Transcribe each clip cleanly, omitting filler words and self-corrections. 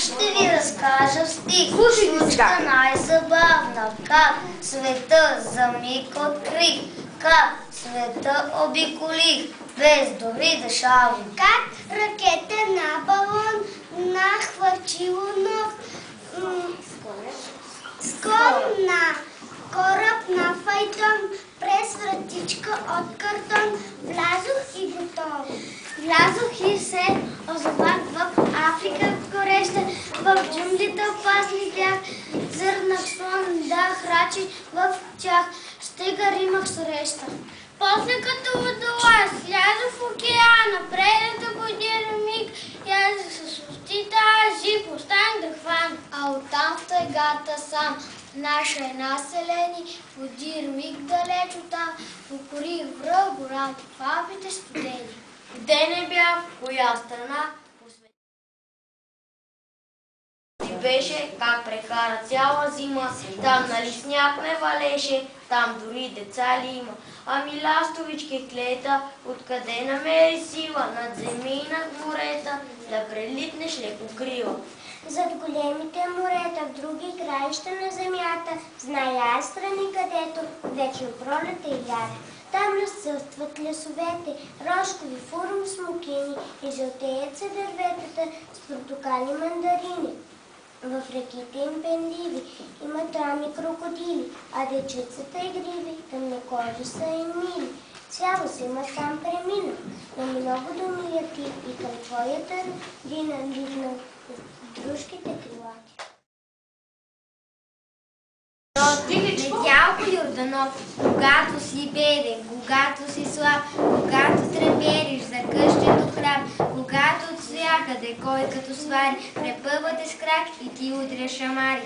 ще ви разкажа в стих. Случка най-забавна, как света за миг открих, как света обиколих, без дори да шалим. Как ракета на балон нахвърчило нов склон на кораб на файтон, през вратичка от картон, влязох и готово. Влязох и се озовах в Африка гореща, в джунглите опасни бях, зърнах слон да храчи в тях, стига римах среща. После като водолаз, слязох в океана, предата година миг, язах с устите, аз жив останах да хвана. А оттам в тайгата сам, наше населени, подир миг далеч оттам, покорих връх гората, в Алпите студени. Де не бях, коя страна, беше, как прекара цяла зима, там нали сняг не валеше, там дори деца ли има. Ами ластовички клета, откъде намери сила, над земи и над морета, да прелитнеш леко крила. Зад големите морета, в други краища на земята, зная страни, където вечно пролета и лято. Там разцъфтват лесовете, рожкови фурум смокини и жълтеят се дърветата с портокали мандарини. В реките им пендиви, има трами крокодили, а дечицата игриви, тъмнокожи са им мили. Цяло зима там премина, но много до миля ти и към твоята родина дигна дружките крилати. Недялко Йорданов, когато си беден, когато си слаб, когато трепериш за къщето храб, когато от всякъде кой като свари, препъвате с крак и ти удря шамари.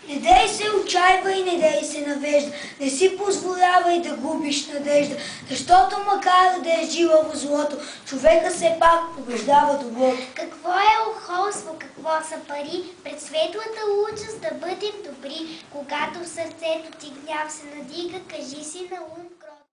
Не дей се отчайва и не дей се навежда, не си позволявай да губиш надежда, защото макар да е жилаво злото, човека все пак побеждава доброто. Какво е охолство, какво са пари, пред светлата лудост да бъдем добри, когато в сърцето ти гняв се надига, кажи си на ум крот.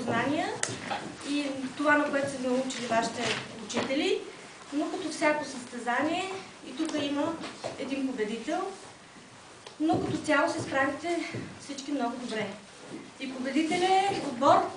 познания и това, на което са ви научили вашите учители, но като всяко състезание и тук има един победител, но като цяло се справите всички много добре. И победител е отбор